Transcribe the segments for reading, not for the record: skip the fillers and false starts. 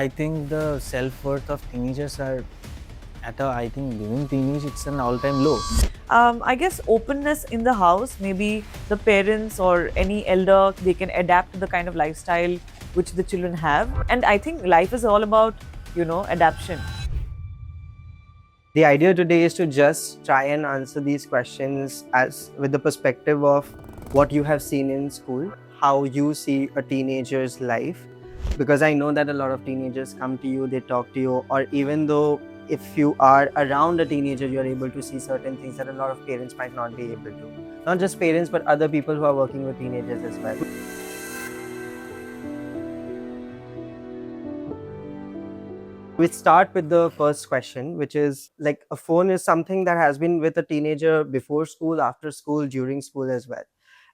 I think the self-worth of teenagers are I think during teenage it's an all-time low. I guess openness in the house, maybe the parents or any elder, they can adapt to the kind of lifestyle which the children have. And I think life is all about, adaptation. The idea today is to just try and answer these questions as with the perspective of what you have seen in school, how you see a teenager's life. Because I know that a lot of teenagers come to you, they talk to you, or even though if you are around a teenager, you're able to see certain things that a lot of parents might not be able to. Not just parents, but other people who are working with teenagers as well. We start with the first question, which is like a phone is something that has been with a teenager before school, after school, during school as well.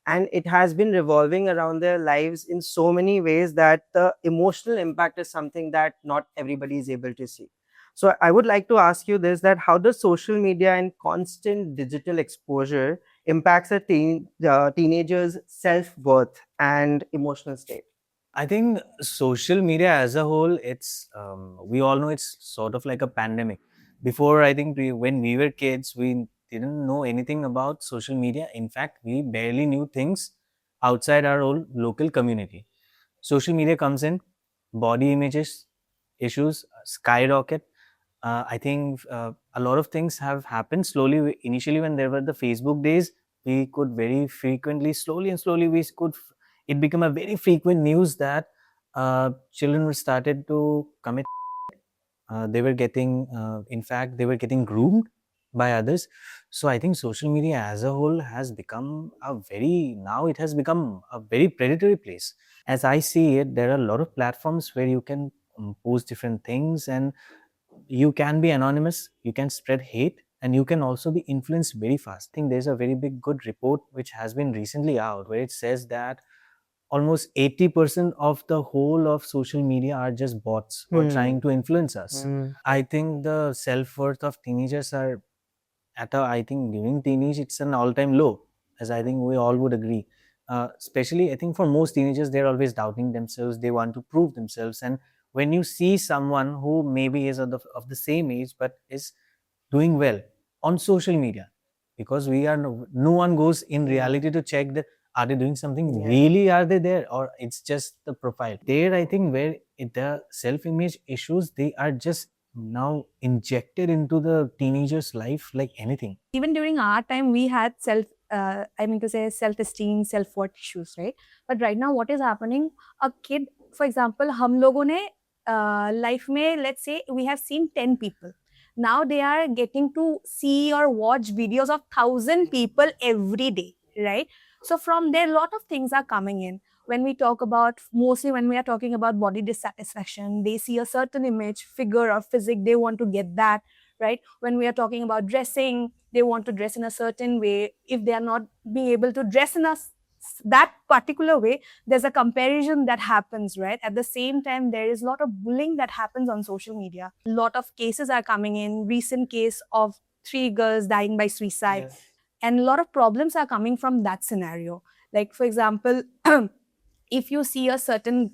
And it has been revolving around their lives in so many ways that the emotional impact is something that not everybody is able to see. So I would like to ask you this, that how does social media and constant digital exposure impacts a teenager's self-worth and emotional state? I think social media as a whole, it's we all know it's sort of like a pandemic. Before, I think when we were kids, we didn't know anything about social media. In fact, we barely knew things outside our own local community. Social media comes in, body images issues skyrocket. I think a lot of things have happened slowly. Initially, when there were the Facebook days, we could very frequently, slowly and slowly, it became a very frequent news that children were started to commit. They were getting, in fact, they were getting groomed by others. So I think social media as a whole has become now it has become a very predatory place. As I see it, there are a lot of platforms where you can post different things, and you can be anonymous, you can spread hate, and you can also be influenced very fast. I think there's a very big good report which has been recently out where it says that almost 80% of the whole of social media are just bots who are trying to influence us. I think the self-worth of teenagers are I think during teenage it's an all-time low, as I think we all would agree. Especially I think for most teenagers, they're always doubting themselves, they want to prove themselves. And when you see someone who maybe is of the same age but is doing well on social media, because no one goes in reality to check that are they doing something really, are they there, or it's just the profile there. I think where the self-image issues, they are just now injected into the teenager's life like anything. Even during our time, we had self-esteem, self-worth issues, right? But right now, what is happening? A kid, for example, हम लोगों ने life में, let's say we have seen 10 people. Now they are getting to see or watch videos of 1,000 people every day, right? So from there, a lot of things are coming in. When we talk about, mostly when we are talking about body dissatisfaction, they see a certain image, figure or physique, they want to get that, right? When we are talking about dressing, they want to dress in a certain way. If they are not being able to dress in that particular way, there's a comparison that happens, right? At the same time, there is a lot of bullying that happens on social media. A lot of cases are coming in. Recent case of 3 girls dying by suicide. Yes. And a lot of problems are coming from that scenario. Like, for example, if you see a certain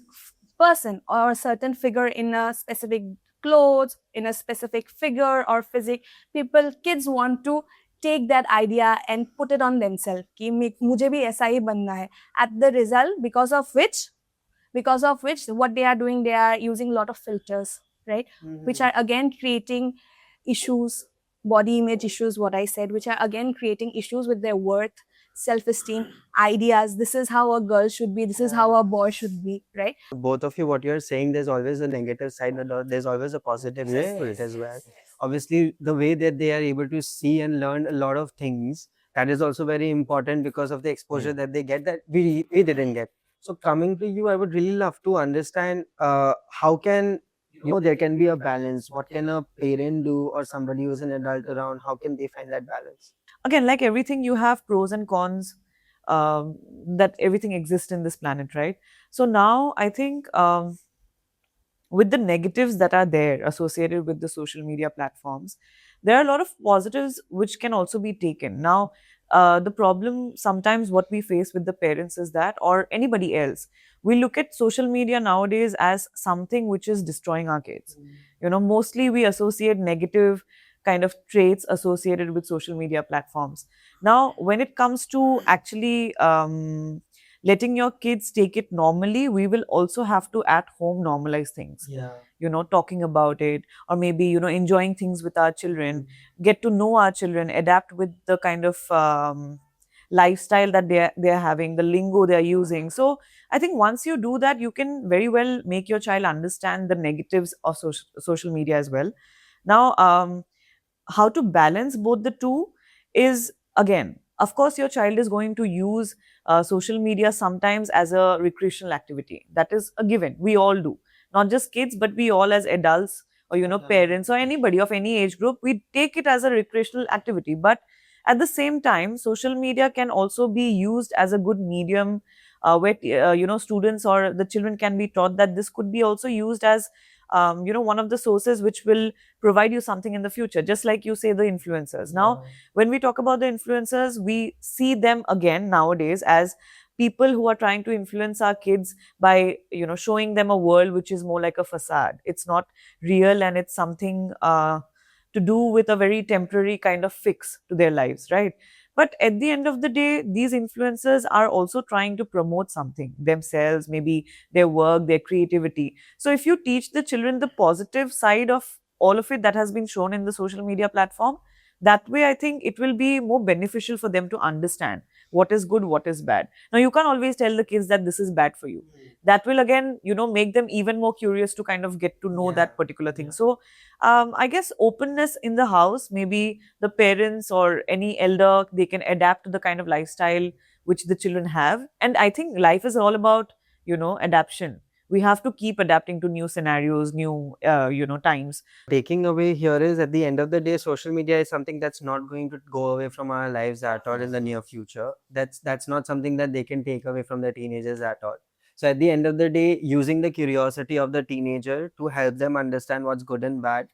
person or a certain figure in a specific clothes, in a specific figure or physique, kids want to take that idea and put it on themselves कि मुझे भी ऐसा ही बनना है. At the result, because of which what they are doing, they are using a lot of filters, right? Which are again creating issues, body image issues, what I said, which are again creating issues with their worth, self-esteem, ideas. This is how a girl should be, this is how a boy should be, right? Both of you, what you're saying, there's always a negative side and there's always a positive side to it as well. Obviously, the way that they are able to see and learn a lot of things, that is also very important because of the exposure that they get that we didn't get. So coming to you, I would really love to understand how can there can be a balance. What can a parent do or somebody who's an adult around? How can they find that balance? Again, like everything, you have pros and cons, that everything exists in this planet, right? So now I think with the negatives that are there associated with the social media platforms, there are a lot of positives which can also be taken. Now, the problem sometimes what we face with the parents is that, or anybody else, we look at social media nowadays as something which is destroying our kids. You know, mostly we associate negative kind of traits associated with social media platforms. Now, when it comes to actually letting your kids take it normally, we will also have to at home normalize things. You know, talking about it, or maybe, you know, enjoying things with our children, get to know our children, adapt with the kind of lifestyle that they're having, the lingo they're using. So I think once you do that, you can very well make your child understand the negatives of social media as well. Now, how to balance both the two is, again, of course your child is going to use social media sometimes as a recreational activity. That is a given, we all do, not just kids, but we all as adults, or you know, parents, or anybody of any age group, we take it as a recreational activity. But at the same time, social media can also be used as a good medium, where you know, students or the children can be taught that this could be also used as you know, one of the sources which will provide you something in the future. Just like you say, the influencers. Now, when we talk about the influencers, we see them again nowadays as people who are trying to influence our kids by, you know, showing them a world which is more like a facade. It's not real, and it's something to do with a very temporary kind of fix to their lives, right? But at the end of the day, these influencers are also trying to promote something themselves, maybe their work, their creativity. So if you teach the children the positive side of all of it that has been shown in the social media platform, that way I think it will be more beneficial for them to understand what is good, what is bad. Now, you can't always tell the kids that this is bad for you. That will again, you know, make them even more curious to kind of get to know that particular thing. So I guess openness in the house, maybe the parents or any elder, they can adapt to the kind of lifestyle which the children have. And I think life is all about, you know, adaptation. We have to keep adapting to new scenarios, new you know, times. Taking away here is, at the end of the day, social media is something that's not going to go away from our lives at all in the near future. That's not something that they can take away from the teenagers at all. So at the end of the day, using the curiosity of the teenager to help them understand what's good and bad,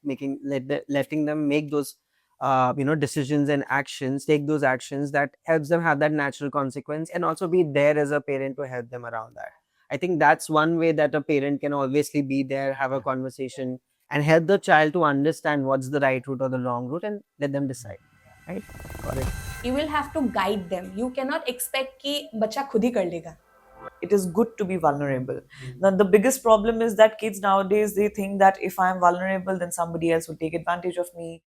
letting them make those you know, decisions and actions, take those actions that helps them have that natural consequence, and also be there as a parent to help them around that. I think that's one way that a parent can obviously be there, have a conversation, and help the child to understand what's the right route or the wrong route, and let them decide. Right? Got it. You will have to guide them. You cannot expect कि बच्चा खुद ही कर लेगा. It is good to be vulnerable. Now, the biggest problem is that kids nowadays, they think that if I am vulnerable, then somebody else will take advantage of me.